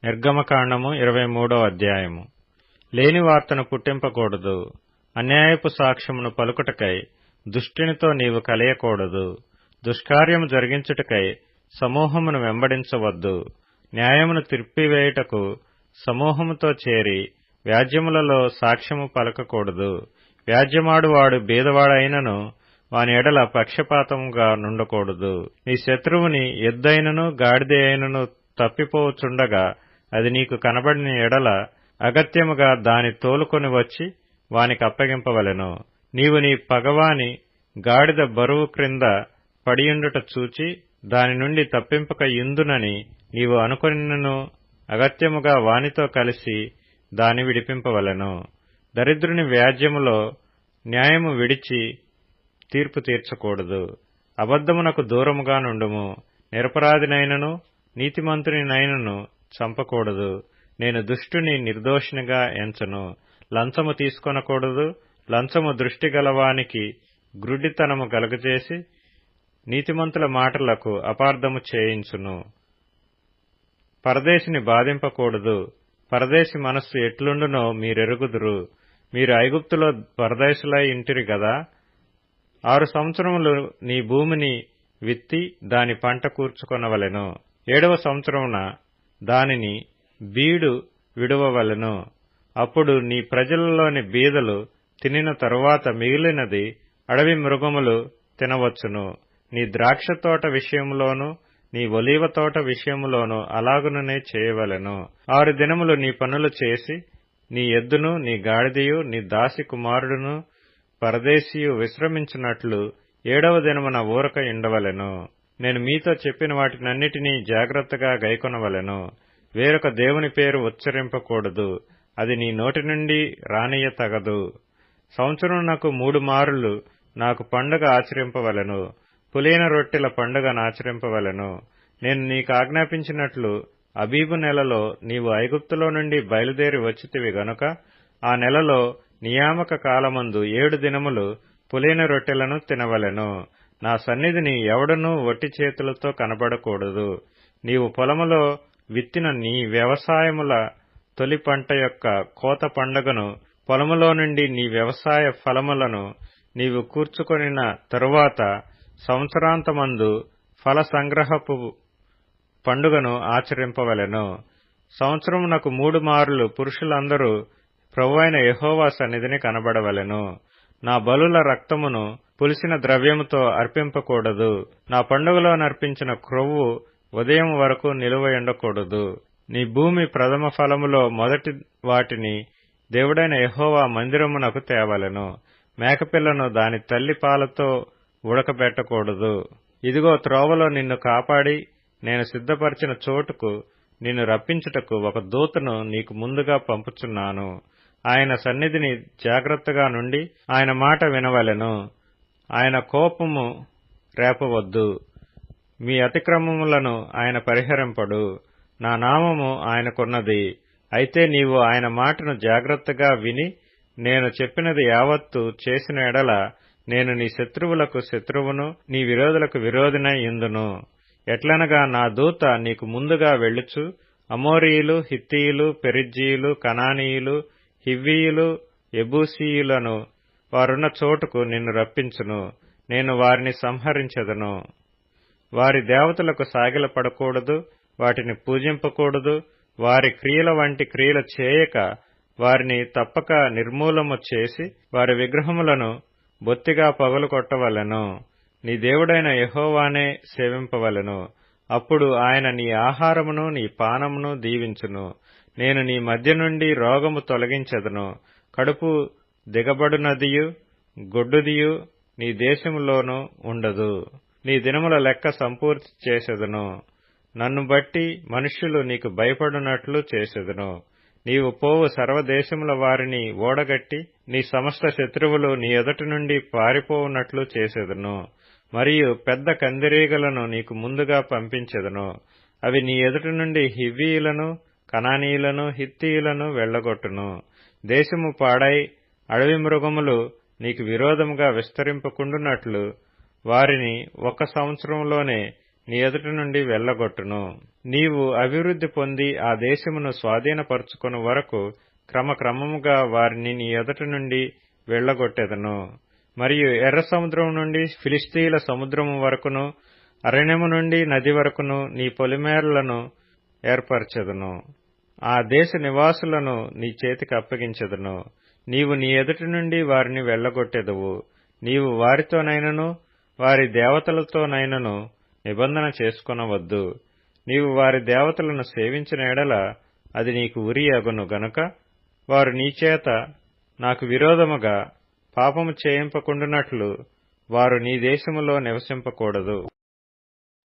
నిర్గమకాండము 23వ అధ్యాయము. లేని వార్తను పుట్టింపకూడదు. అన్యాయపు సాక్ష్యమును పలుకుటకై దుష్టునితో నీవు కలయకూడదు. దుష్కార్యము జరిగించుటకై సమూహమును వెంబడించవద్దు. న్యాయమును త్రిప్పివేయుటకు సమూహముతో చేరి వ్యాజ్యములలో సాక్ష్యము పలకకూడదు. వ్యాజ్యమాడువాడు బీదవాడైనను వాని ఎడల పక్షపాతముగా నుండకూడదు. నీ శత్రువుని ఎద్దైనను గాడిద అయినను తప్పిపోవచుండగా అది నీకు కనబడిన ఎడల అగత్యముగా దాని తోలుకొని వచ్చి వానికి అప్పగింపవలెను. నీవు నీ పగవాని గాడిద బరువు క్రింద పడియుండుట చూచి దాని నుండి తప్పింపక యుందునని నీవు అనుకొనినను అగత్యముగా వానితో కలిసి దాని విడిపింపవలెను. దరిద్రుని వ్యాజ్యములో న్యాయము విడిచి తీర్పు తీర్చకూడదు. అబద్ధమునకు దూరముగా నుండుము. నిరపరాధినైనను నీతిమంతునినైనను చంపకూడదు. నేను దుష్టుని నిర్దోషినిగా ఎంచను. లంచము తీసుకొనకూడదు. లంచము దృష్టి గలవానికి గ్రుడ్డితనము కలుగజేసి నీతిమంతుల మాటలకు అపార్థము చేయించును. పరదేశిని బాధింపకూడదు. పరదేశి మనస్సు ఎట్లుండునో మీరెరుగుదురు. మీరు ఐగుప్తులో పరదేశులై ఇంటిరి గదా. 6 సంవత్సరములు నీ భూమిని విత్తి దాని పంట కూర్చుకొనవలెను. 7వ సంవత్సరమున దానిని బీడు విడువవలెను. అప్పుడు నీ ప్రజలలోని బీదలు తినిన తరువాత మిగిలినది అడవి మృగములు తినవచ్చును. నీ ద్రాక్ష తోట విషయములోను నీ ఒలీవ తోట విషయములోను అలాగుననే చేయవలెను. 6 దినములు నీ పనులు చేసి నీ ఎద్దును నీ గాడిదయు నీ దాసి కుమారుడును పరదేశియు విశ్రమించినట్లు 7వ దినమున ఊరక ఉండవలెను. నేను మీతో చెప్పిన వాటినన్నిటినీ జాగ్రత్తగా గైకొనవలెను. వేరొక దేవుని పేరు ఉచ్చరింపకూడదు. అది నీ నోటి నుండి రానియ తగదు. సంవత్సరమునకు 3 మారులు నాకు పండుగ ఆచరింపవలెను. పులియన రొట్టెల పండుగనాచరింపవలెను. నేను నీకు ఆజ్ఞాపించినట్లు అబీబు నెలలో నీవు ఐగుప్తులో నుండి బయలుదేరి వచ్చితివి గనుక ఆ నెలలో నియామక కాలమందు 7 దినములు పులియన రొట్టెలను తినవలెను. నా సన్నిధిని ఎవడనూ ఒట్టి చేతులతో కనబడకూడదు. నీవు పొలములో విత్తిన నీ వ్యవసాయముల తొలి పంట యొక్క కోత పండుగను, పొలములో నుండి నీ వ్యవసాయ ఫలములను నీవు కూర్చుకొనిన తరువాత సంవత్సరాంతమందు ఫల సంగ్రహపు పండుగను ఆచరింపవలెను. సంవత్సరమునకు 3 మారులు పురుషులందరూ ప్రభువైన యెహోవా సన్నిధిని కనబడవలెను. నా బలుల రక్తమును పులిసిన ద్రవ్యముతో అర్పింపకూడదు. నా పండుగలో నర్పించిన క్రొవ్వు ఉదయం వరకు నిలువయుండకూడదు. నీ భూమి ప్రథమ ఫలములో మొదటి వాటిని దేవుడైన యెహోవా మందిరమునకు తేవలెను. మేకపిల్లను దాని తల్లి పాలతో ఉడకబెట్టకూడదు. ఇదిగో త్రోవలో నిన్ను కాపాడి నేను సిద్ధపరిచిన చోటుకు నిన్ను రప్పించుటకు ఒక దూతను నీకు ముందుగా పంపుచున్నాను. ఆయన సన్నిధిని జాగ్రత్తగా నుండి ఆయన మాట వినవలెను. ఆయన కోపము రేపవద్దు. మీ అతిక్రమములను ఆయన పరిహరింపడు. నా నామము ఆయనకున్నది. అయితే నీవు ఆయన మాటను జాగ్రత్తగా విని నేను చెప్పినది యావత్తు చేసిన ఎడల నేను నీ శత్రువులకు శత్రువును నీ విరోధులకు విరోధినై యుందును. ఎట్లనగా నా దూత నీకు ముందుగా వెళ్ళుచు అమోరీయులు, హిత్తీయులు, పెరిజ్జీయులు, కనానీయులు, హివ్వీయులు, యెబూసీయులను వారున్న చోటుకు నిన్ను రప్పించును. నేను వారిని సంహరించెదను. వారి దేవతలకు సాగిలపడకూడదు. వాటిని పూజింపకూడదు. వారి క్రియల వంటి క్రియలు చేయక వారిని తప్పక నిర్మూలము చేసి వారి విగ్రహములను బొత్తిగా పగులుకొట్టవలెను. నీ దేవుడైన యెహోవానే సేవింపవలెను. అప్పుడు ఆయన నీ ఆహారమును నీ పానమును దీవించును. నేను నీ మధ్య నుండి రోగము తొలగించెదను. కడుపు దిగబడునదియు గొడ్డుదియు నీ దేశములోనూ ఉండదు. నీ దినముల లెక్క సంపూర్తి చేసెదను. నన్ను బట్టి మనుష్యులు నీకు భయపడునట్లు చేసెదను. నీవు పోవు సర్వదేశముల వారిని ఓడగట్టి నీ సమస్త శత్రువులు నీ ఎదుటి నుండి పారిపోవునట్లు చేసెదను. మరియు పెద్ద కందిరీగలను నీకు ముందుగా పంపించెదను. అవి నీ ఎదుటి నుండి హివ్వీయులను, కనానీయులను, హిత్తీయులను వెళ్లగొట్టును. దేశము పాడై అడవి మృగములు నీకు విరోధముగా విస్తరింపకుండునట్లు వారిని 1 సంవత్సరంలోనే నీ ఎదుట నుండి వెళ్లగొట్టును. నీవు అభివృద్ధి పొంది ఆ దేశమును స్వాధీనపరచుకొను వరకు క్రమక్రమముగా వారిని నీ ఎదుట నుండి వెళ్లగొట్టెదను. మరియు ఎర్ర సముద్రం నుండి ఫిలిష్తీయుల సముద్రము వరకును, అరణ్యము నుండి నది వరకును నీ పొలిమేరలను ఏర్పరచెదను. ఆ దేశ నివాసులను నీ చేతికి అప్పగించెదను. నీవు నీ ఎదుటి నుండి వారిని వెళ్లగొట్టెదవు. నీవు వారితోనైనను వారి దేవతలతోనైనను నిబంధన చేసుకొనవద్దు. నీవు వారి దేవతలను సేవించిన ఎడల అది నీకు ఉరి అగును గనుక వారు నీచేత నాకు విరోధముగా పాపము చేయింపకుండునట్లు వారు నీ దేశములో నివసింపకూడదు.